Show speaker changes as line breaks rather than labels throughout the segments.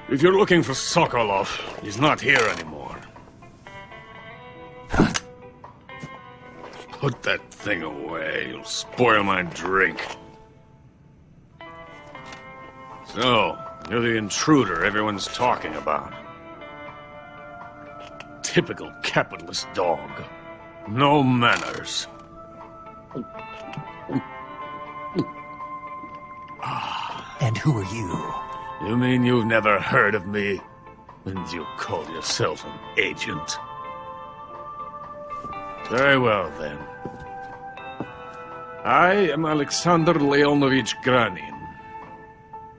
If you're looking for Sokolov, he's not here anymore. Put that thing away. You'll spoil my drink. So, you're the intruder everyone's talking about. Typical capitalist dog. No manners.
And who are you?
You mean you've never heard of me? And you call yourself an agent? Very well, then. I am Alexander Leonovich Granin.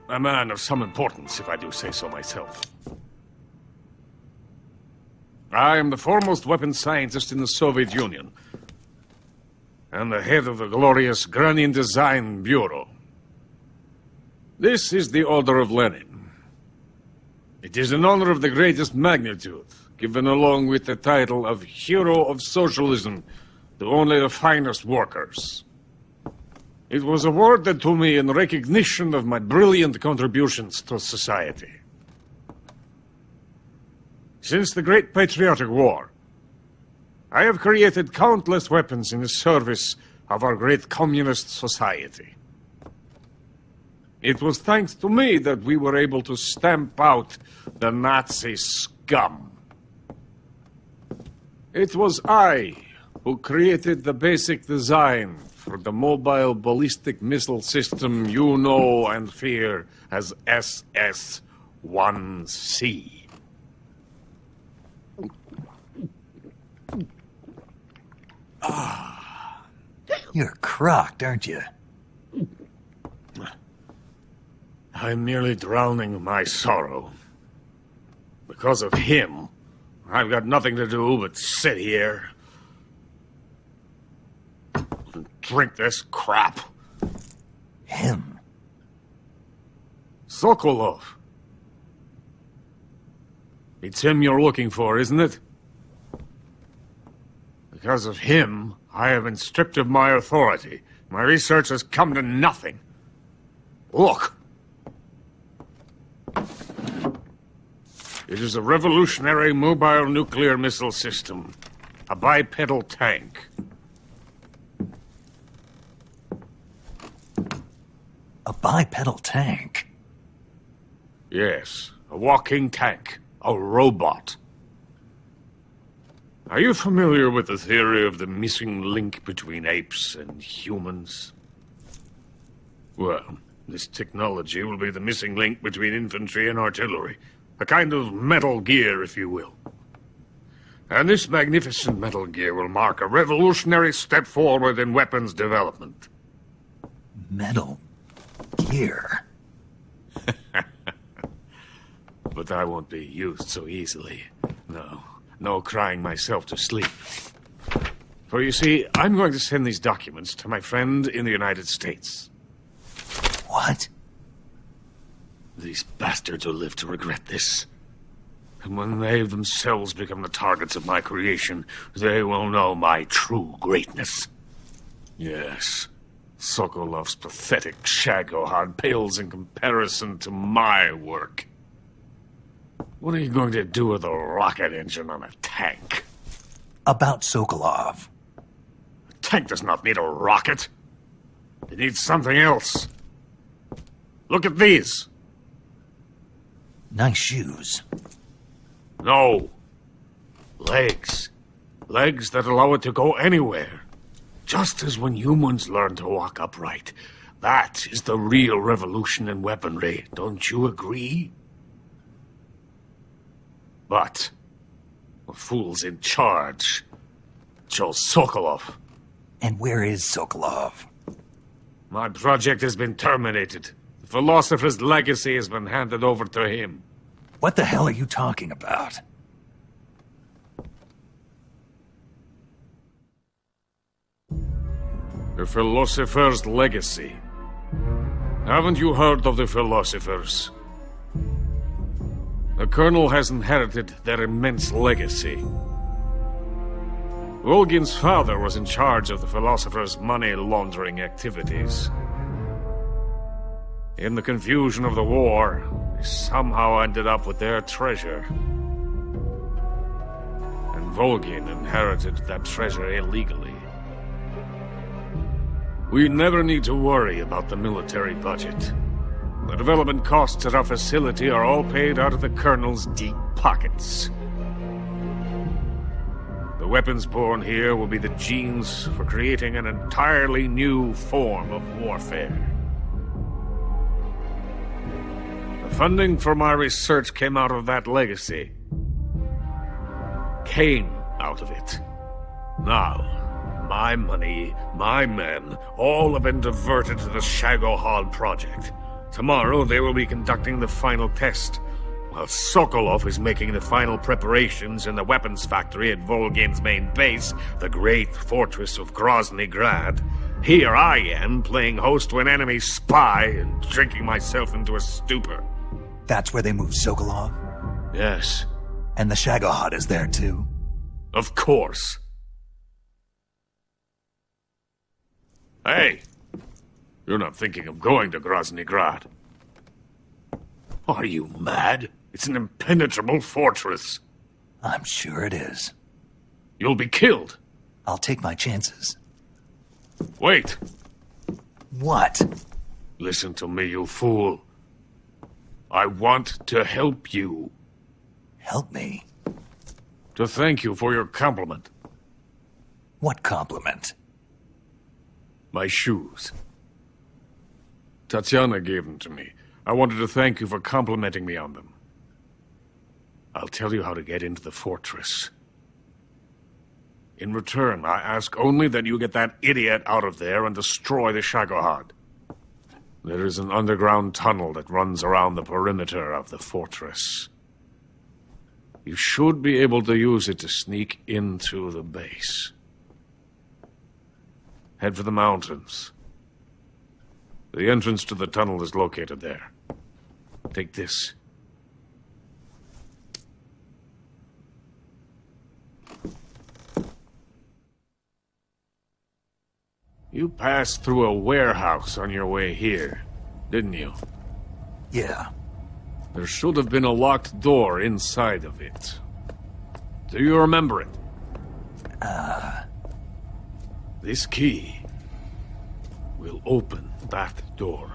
A man of some importance, if I do say so myself. I am the foremost weapons scientist in the Soviet Union, and the head of the glorious Granin Design Bureau. This is the Order of Lenin. It is an honor of the greatest magnitude, given along with the title of Hero of Socialism to only the finest workers. It was awarded to me in recognition of my brilliant contributions to society. Since the Great Patriotic War, I have created countless weapons in the service of our great communist society. It was thanks to me that we were able to stamp out the Nazi scum. It was I who created the basic design for the mobile ballistic missile system you know and fear as SS-1C.
You're crocked, aren't you?
I'm merely drowning my sorrow. Because of him, I've got nothing to do but sit here and drink this crap.
Him?
Sokolov. It's him you're looking for, isn't it? Because of him, I have been stripped of my authority. My research has come to nothing. Look. It is a revolutionary mobile nuclear missile system. A bipedal tank.
A bipedal tank?
Yes, a walking tank. A robot. Are you familiar with the theory of the missing link between apes and humans? Well, this technology will be the missing link between infantry and artillery. A kind of Metal Gear, if you will. And this magnificent Metal Gear will mark a revolutionary step forward in weapons development.
Metal Gear?
But I won't be used so easily. No crying myself to sleep. For you see, I'm going to send these documents to my friend in the United States.
What?
These bastards will live to regret this. And when they themselves become the targets of my creation, they will know my true greatness. Yes, Sokolov's pathetic Shagohod pales in comparison to my work. What are you going to do with a rocket engine on a tank?
About Sokolov.
A tank does not need a rocket. It needs something else. Look at these.
Nice shoes.
No. Legs. Legs that allow it to go anywhere. Just as when humans learn to walk upright. That is the real revolution in weaponry. Don't you agree? But the fool's in charge. Joe Sokolov.
And where is Sokolov?
My project has been terminated. The philosopher's legacy has been handed over to him.
What the hell are you talking about?
The philosopher's legacy. Haven't you heard of the philosophers? The Colonel has inherited their immense legacy. Vulgun's father was in charge of the philosophers' money laundering activities. In the confusion of the war, they somehow ended up with their treasure. And Vulgun inherited that treasure illegally. We never need to worry about the military budget. The development costs at our facility are all paid out of the Colonel's deep pockets. The weapons born here will be the genes for creating an entirely new form of warfare. The funding for my research came out of that legacy. Came out of it. Now, my money, my men, all have been diverted to the Shagohod project. Tomorrow they will be conducting the final test, while Sokolov is making the final preparations in the weapons factory at Vulgun's main base, the great fortress of Grozny Grad. Here I am, playing host to an enemy spy and drinking myself into a stupor.
That's where they moved Sokolov?
Yes.
And the Shagohod is there too?
Of course. Hey! You're not thinking of going to Grozny Grad. Are you mad? It's an impenetrable fortress.
I'm sure it is.
You'll be killed.
I'll take my chances.
Wait.
What?
Listen to me, you fool. I want to help you.
Help me?
To thank you for your compliment.
What compliment?
My shoes. Tatiana gave them to me. I wanted to thank you for complimenting me on them. I'll tell you how to get into the fortress. In return, I ask only that you get that idiot out of there and destroy the Shagohod. There is an underground tunnel that runs around the perimeter of the fortress. You should be able to use it to sneak into the base. Head for the mountains. The entrance to the tunnel is located there. Take this. You passed through a warehouse on your way here, didn't you?
Yeah.
There should have been a locked door inside of it. Do you remember it? This key will open that door.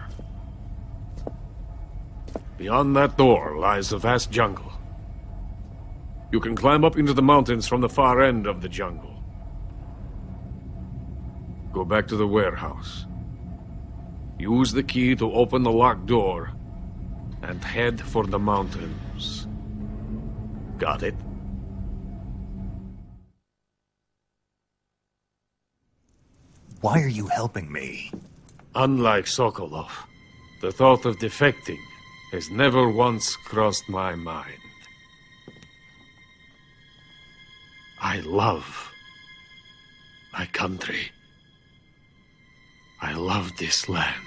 Beyond that door lies a vast jungle. You can climb up into the mountains from the far end of the jungle. Go back to the warehouse. Use the key to open the locked door and head for the mountains. Got it?
Why are you helping me?
Unlike Sokolov, the thought of defecting has never once crossed my mind. I love my country. I love this land.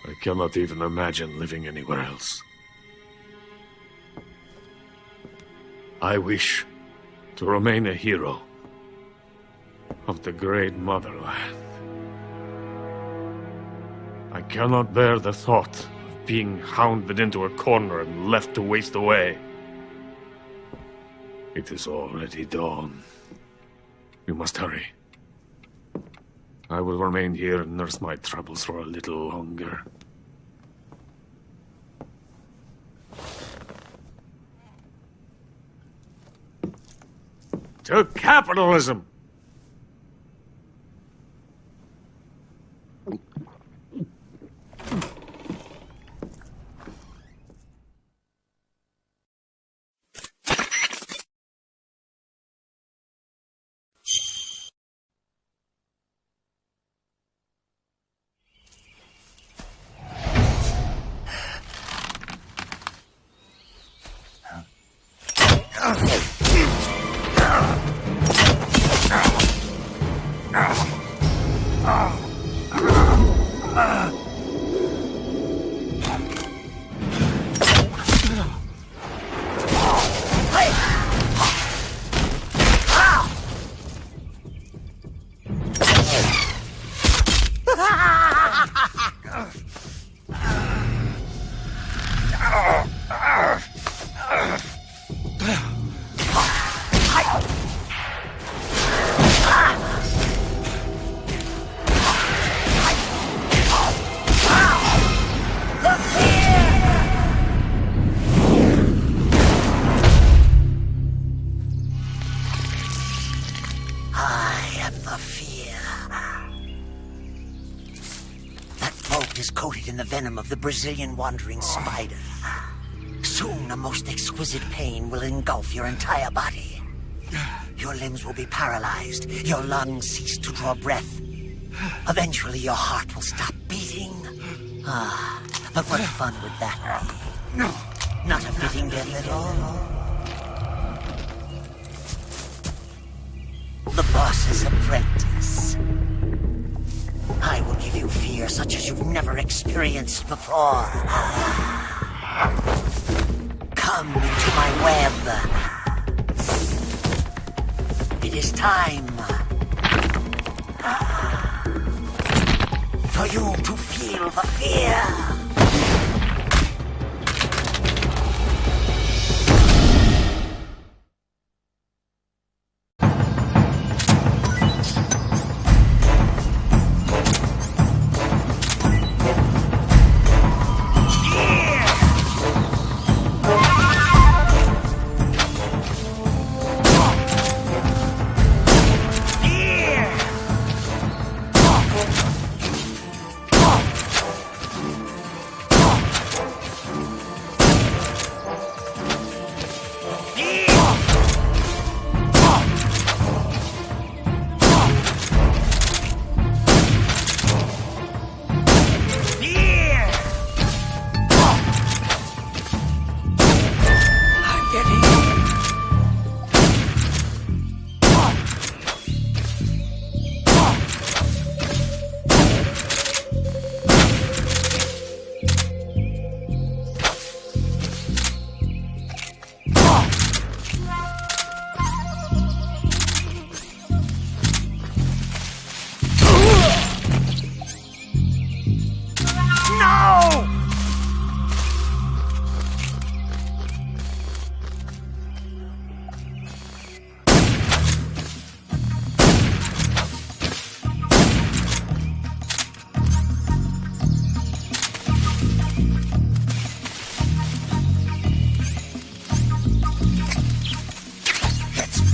I cannot even imagine living anywhere else. I wish to remain a hero of the great motherland. I cannot bear the thought of being hounded into a corner and left to waste away. It is already dawn. You must hurry. I will remain here and nurse my troubles for a little longer. To capitalism!
heart is coated in the venom of the Brazilian wandering spider. Soon, a most exquisite pain will engulf your entire body. Your limbs will be paralyzed, your lungs cease to draw breath. Eventually, your heart will stop beating. But what fun would that be? Not a fitting death at all. The boss's apprentice. I will give you fear such as you've never experienced before. Come into my web. It is time for you to feel the fear.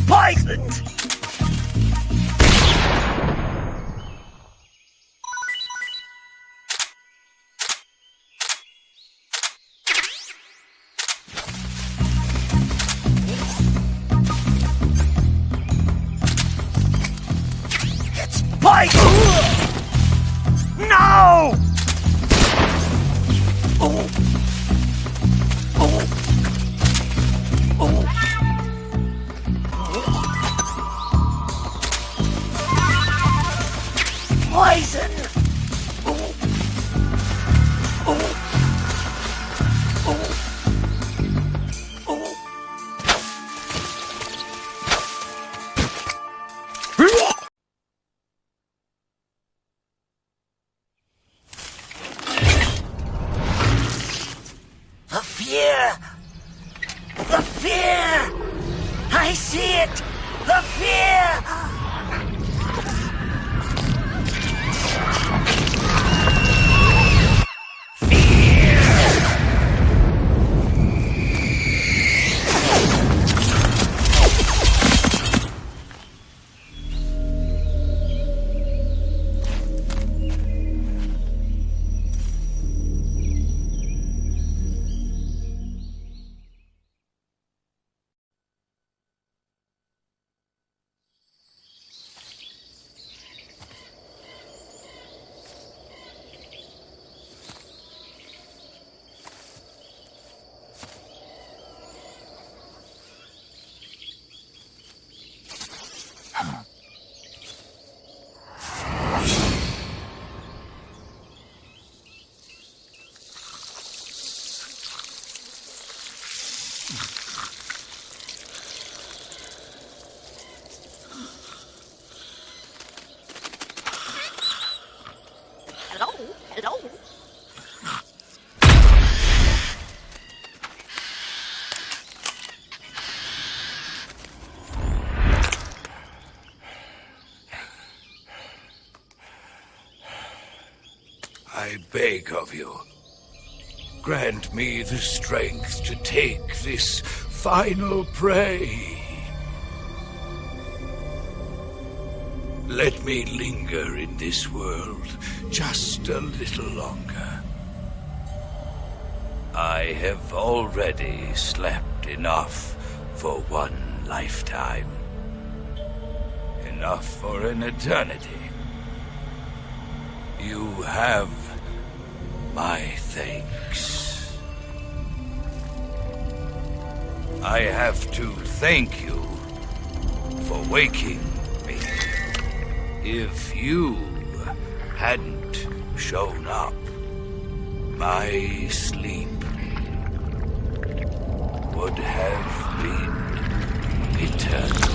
Poisoned! It's poison! No! Oh! Oh! Oh! Poison! Oh. Oh. Oh. Oh. The fear! The fear! I see it! The fear! Hello?
I beg of you, grant me the strength to take this final prey. Let me linger in this world just a little longer. I have already slept enough for one lifetime. Enough for an eternity. You have my thanks. I have to thank you for waking me. If you hadn't shown up, my sleep would have been eternal.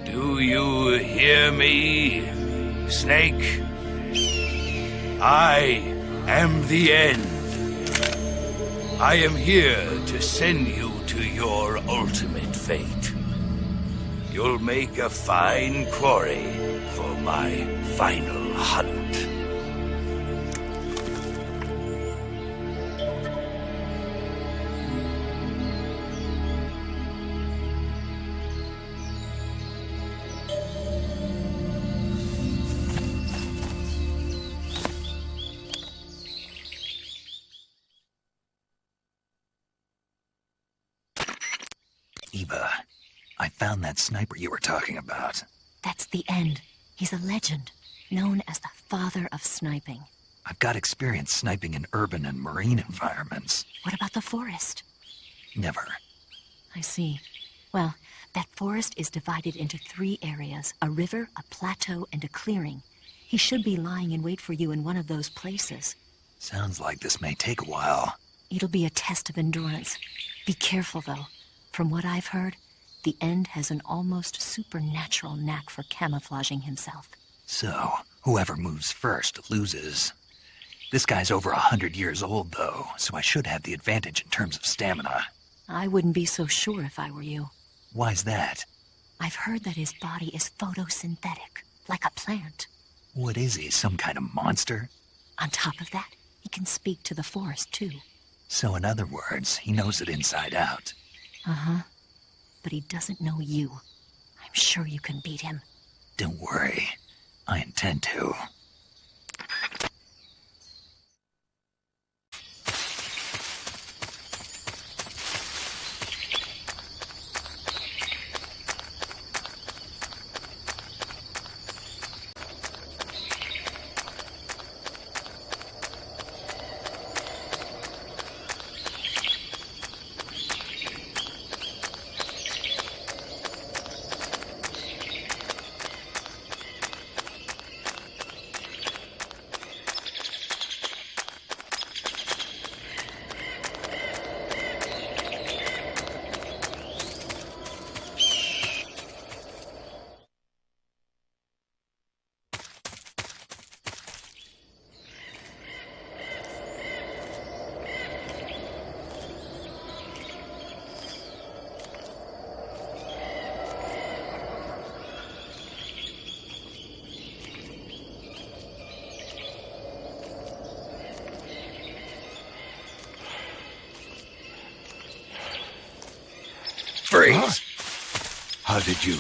Do you hear me, Snake? I am the end. I am here to send you to your ultimate fate. You'll make a fine quarry for my final hunt.
Eva, I found that sniper you were talking about.
That's the end. He's a legend, known as the father of sniping.
I've got experience sniping in urban and marine environments.
What about the forest?
Never.
I see. Well, that forest is divided into 3 areas, a river, a plateau, and a clearing. He should be lying in wait for you in one of those places.
Sounds like this may take a while.
It'll be a test of endurance. Be careful, though. From what I've heard, the End has an almost supernatural knack for camouflaging himself.
So, whoever moves first loses. This guy's over 100 years old, though, so I should have the advantage in terms of stamina.
I wouldn't be so sure if I were you.
Why's that?
I've heard that his body is photosynthetic, like a plant.
What is he, some kind of monster?
On top of that, he can speak to the forest, too.
So in other words, he knows it inside out.
Uh-huh. But he doesn't know you. I'm sure you can beat him.
Don't worry. I intend to.
Freeze! Huh? How did you...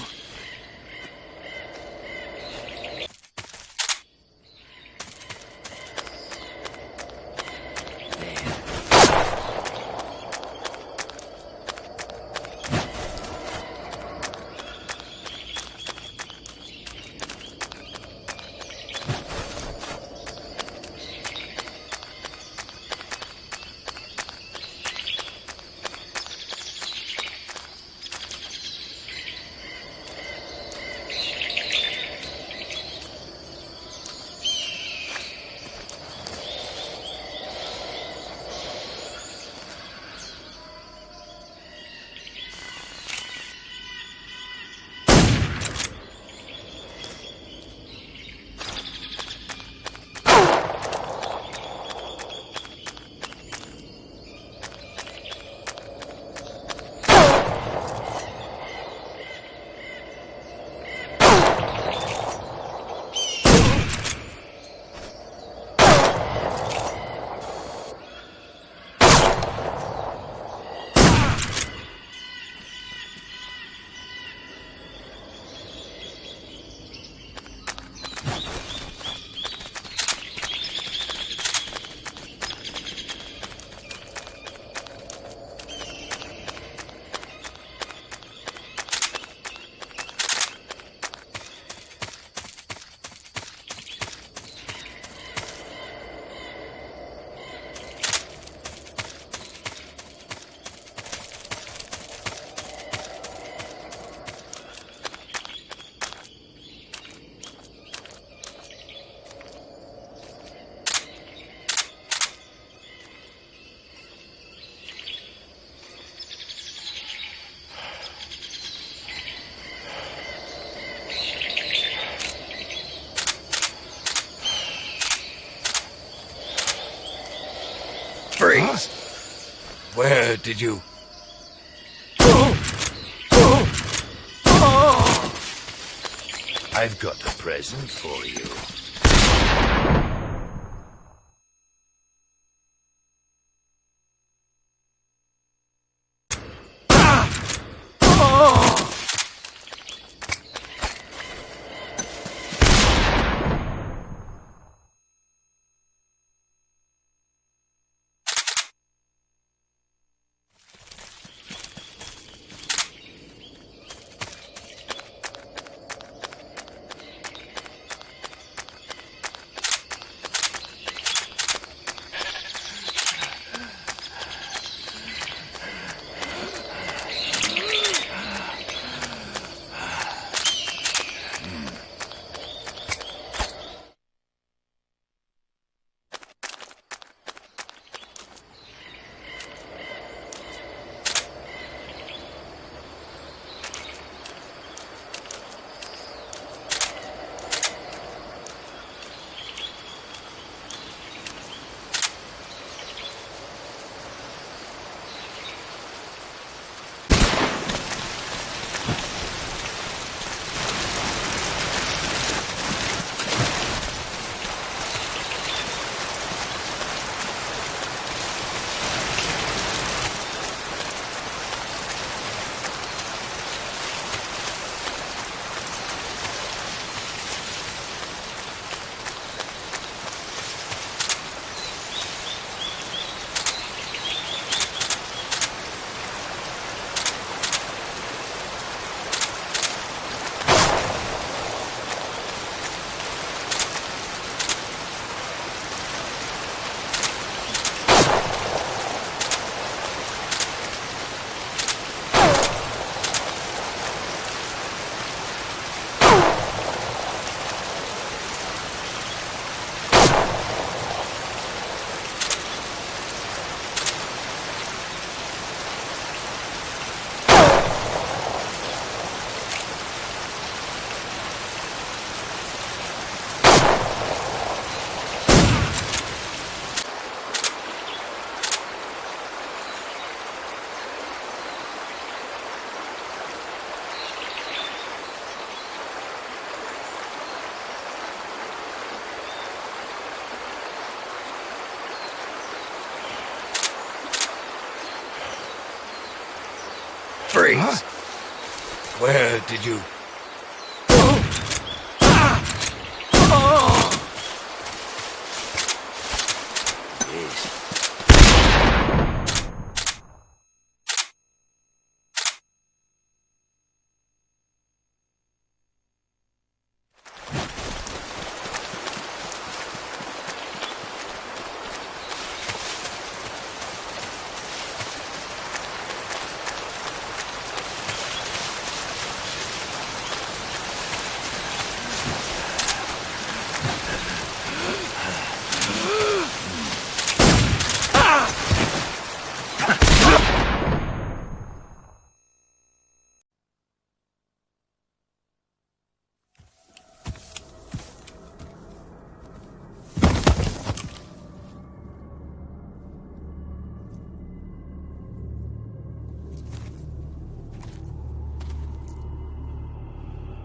Where did you... I've got a present for you.
Freeze!
Huh? Where did you...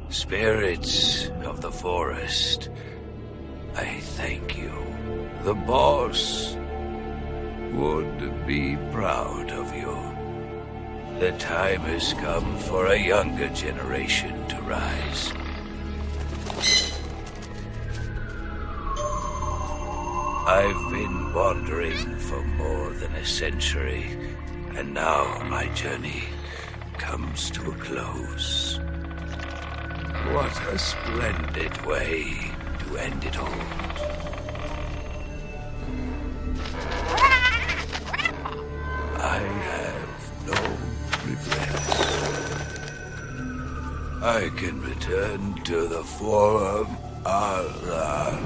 Spirits of the forest, I thank you. The boss would be proud of you. The time has come for a younger generation to rise. I've been wandering for more than a century, and now my journey comes to a close. What a splendid way to end it all. I have no regrets. I can return to the Forum Allah.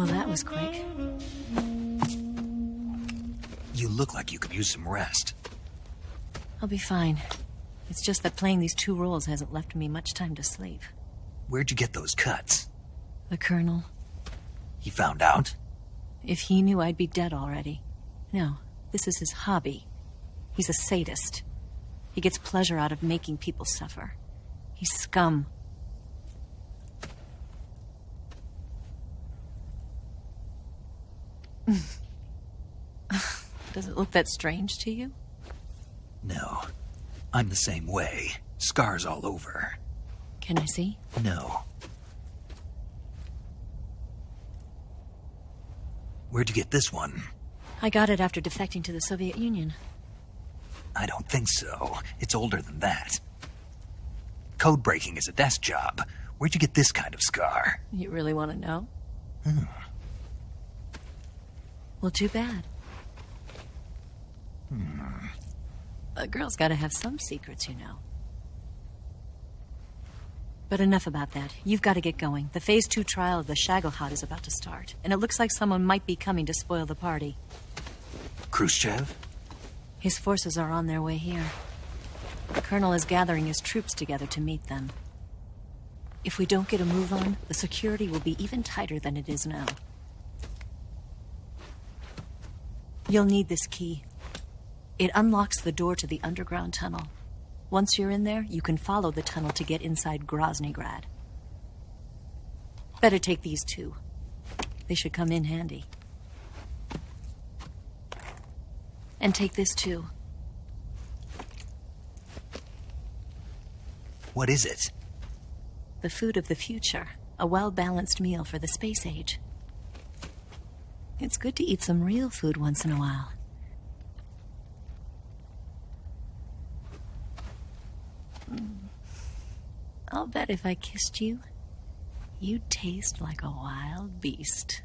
Well, that was quick.
You look like you could use some rest.
I'll be fine. It's just that playing these 2 roles hasn't left me much time to sleep.
Where'd you get those cuts?
The Colonel.
He found out?
If he knew, I'd be dead already. No, this is his hobby. He's a sadist. He gets pleasure out of making people suffer. He's scum. Does it look that strange to you?
No. I'm the same way. Scars all over.
Can I see?
No. Where'd you get this one?
I got it after defecting to the Soviet Union.
I don't think so. It's older than that. Code breaking is a desk job. Where'd you get this kind of scar?
You really want to know? Well, too bad. A girl's got to have some secrets, you know. But enough about that. You've got to get going. The Phase 2 trial of the Shagohod is about to start, and it looks like someone might be coming to spoil the party.
Khrushchev?
His forces are on their way here. The Colonel is gathering his troops together to meet them. If we don't get a move on, the security will be even tighter than it is now. You'll need this key. It unlocks the door to the underground tunnel. Once you're in there, you can follow the tunnel to get inside Groznygrad. Better take these 2. They should come in handy. And take this too.
What is it?
The food of the future. A well-balanced meal for the space age. It's good to eat some real food once in a while. I'll bet if I kissed you, you'd taste like a wild beast.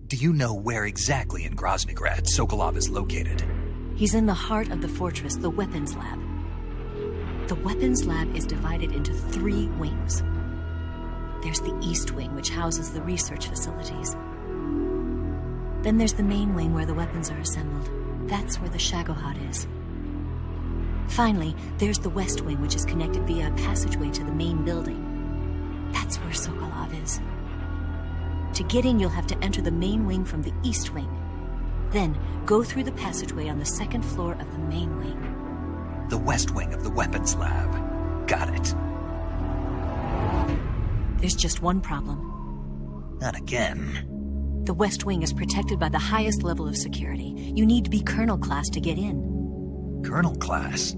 Do you know where exactly in Groznygrad Sokolov is located?
He's in the heart of the fortress, the weapons lab. The weapons lab is divided into 3 wings. There's the East Wing, which houses the research facilities. Then there's the main wing where the weapons are assembled. That's where the Shagohod is. Finally, there's the West Wing, which is connected via a passageway to the main building. That's where Sokolov is. To get in, you'll have to enter the main wing from the East Wing. Then, go through the passageway on the 2nd floor of the main wing.
The West Wing of the weapons lab. Got it.
There's just one problem.
Not again.
The West Wing is protected by the highest level of security. You need to be Colonel class to get in.
Colonel class?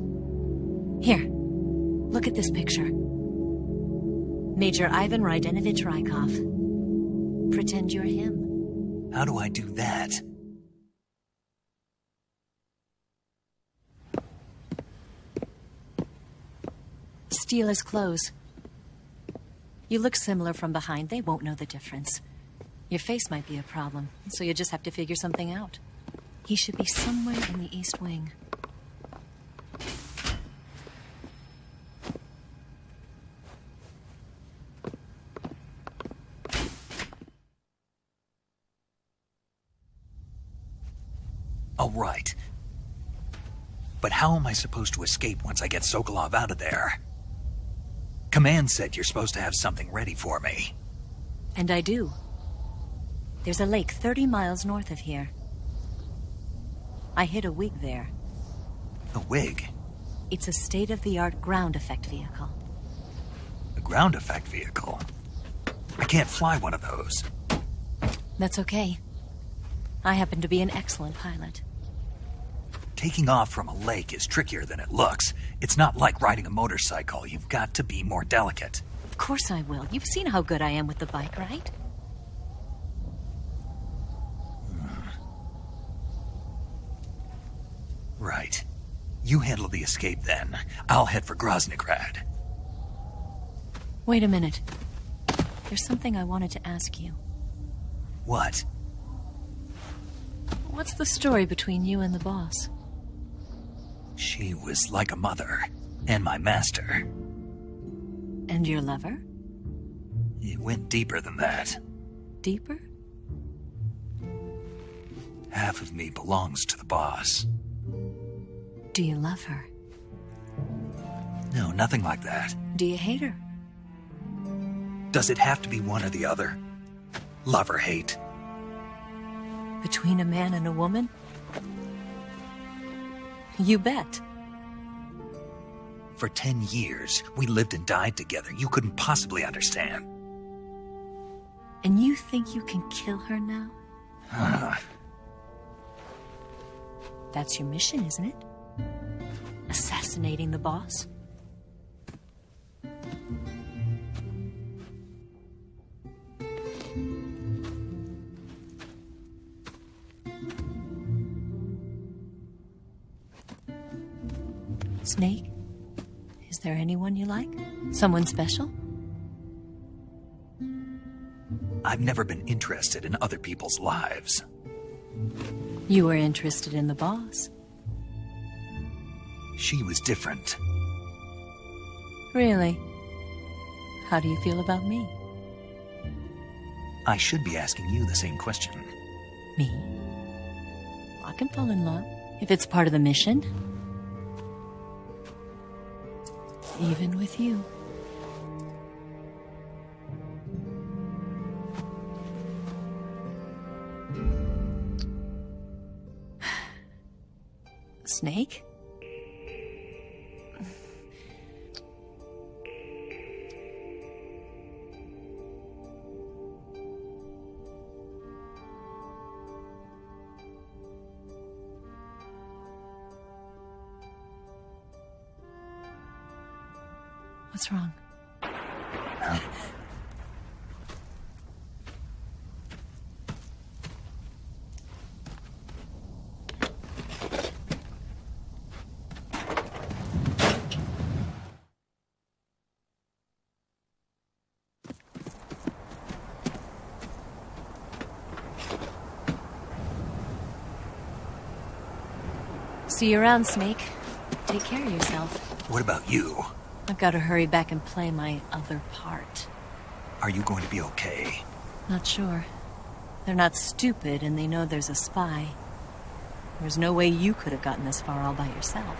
Here, look at this picture. Major Ivan Rydenovich Rykov. Pretend you're him.
How do I do that?
Steal his clothes. You look similar from behind. They won't know the difference. Your face might be a problem, so you just have to figure something out. He should be somewhere in the East Wing.
All right. But how am I supposed to escape once I get Sokolov out of there? Command said you're supposed to have something ready for me.
And I do. There's a lake 30 miles north of here. I hid a wig there.
A wig?
It's a state-of-the-art ground effect vehicle.
A ground effect vehicle? I can't fly one of those.
That's okay. I happen to be an excellent pilot.
Taking off from a lake is trickier than it looks. It's not like riding a motorcycle. You've got to be more delicate.
Of course I will. You've seen how good I am with the bike, right?
Right. You handle the escape then. I'll head for Groznygrad.
Wait a minute. There's something I wanted to ask you.
What?
What's the story between you and the boss?
She was like a mother, and my master.
And your lover?
It went deeper than that.
Deeper?
Half of me belongs to the boss.
Do you love her?
No, nothing like that.
Do you hate her?
Does it have to be one or the other? Love or hate?
Between a man and a woman? You bet.
For 10 years, we lived and died together. You couldn't possibly understand.
And you think you can kill her now? That's your mission, isn't it? Assassinating the boss? Snake? Is there anyone you like? Someone special?
I've never been interested in other people's lives.
You were interested in the boss.
She was different.
Really? How do you feel about me?
I should be asking you the same question.
Me? I can fall in love if it's part of the mission. Even with you. Snake? What's wrong? See you around, Snake. Take care of yourself.
What about you?
I've got to hurry back and play my other part.
Are you going to be okay?
Not sure. They're not stupid, and they know there's a spy. There's no way you could have gotten this far all by yourself.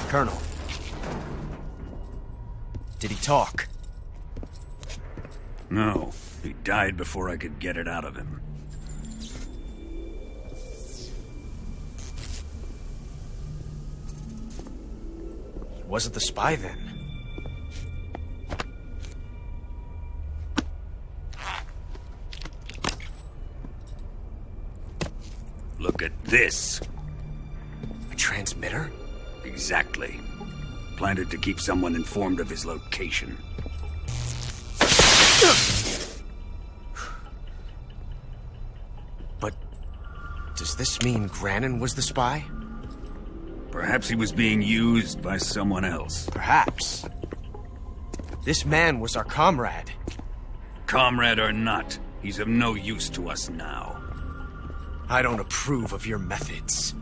Colonel. Did he talk?
No, he died before I could get it out of him.
He wasn't the spy then.
Look at this.
A transmitter?
Exactly. Planted to keep someone informed of his location.
But does this mean Granin was the spy?
Perhaps he was being used by someone else.
Perhaps. This man was our comrade.
Comrade or not, he's of no use to us now.
I don't approve of your methods.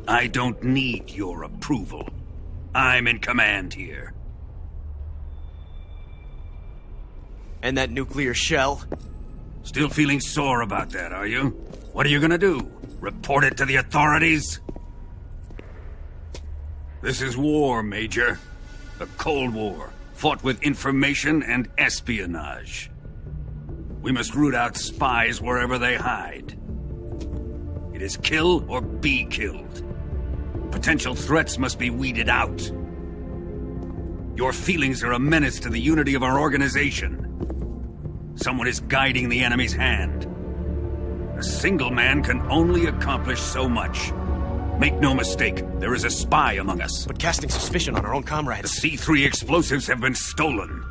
I don't need your approval. I'm in command here.
And that nuclear shell?
Still feeling sore about that, are you? What are you gonna do? Report it to the authorities? This is war, Major. The Cold War, fought with information and espionage. We must root out spies wherever they hide. It is kill or be killed. Potential threats must be weeded out. Your feelings are a menace to the unity of our organization. Someone is guiding the enemy's hand. A single man can only accomplish so much. Make no mistake, there is a spy among us.
But casting suspicion on our own
The
comrades.
C3 explosives have been stolen.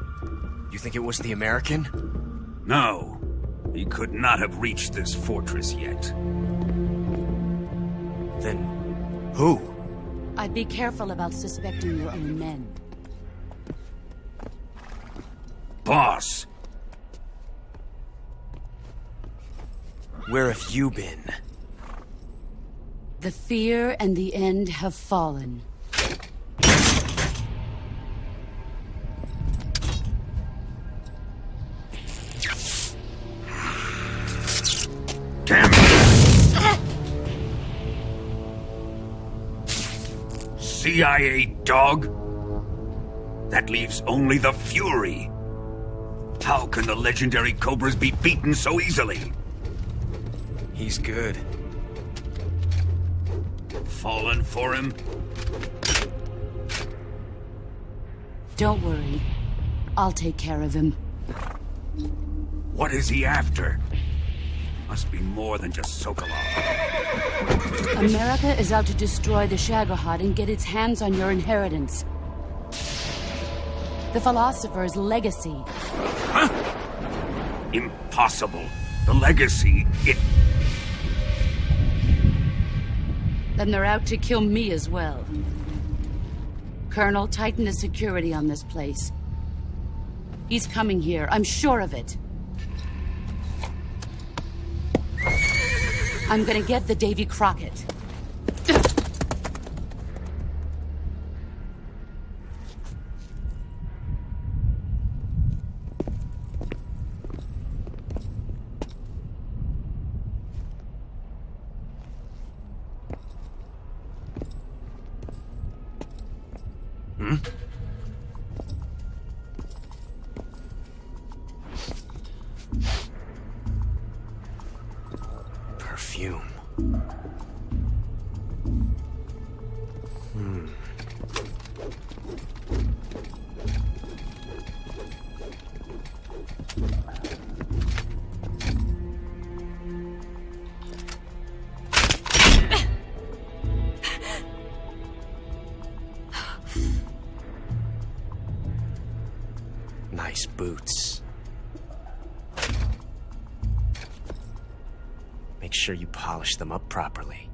You think it was the American?
No, he could not have reached this fortress yet.
Then, who?
I'd be careful about suspecting your own men.
Boss!
Where have you been?
The fear and the end have fallen.
Damn it! CIA dog? That leaves only the Fury. How can the legendary Cobras be beaten so easily?
He's good.
Fallen for him?
Don't worry. I'll take care of him.
What is he after? Must be more than just Sokolov.
America is out to destroy the Shagohod and get its hands on your inheritance. The philosopher's legacy.
Huh? Impossible. The legacy,
Then they're out to kill me as well. Colonel, tighten the security on this place. He's coming here, I'm sure of it. I'm gonna get the Davy Crockett.
Perfume. Nice boots. Make sure you polish them up properly.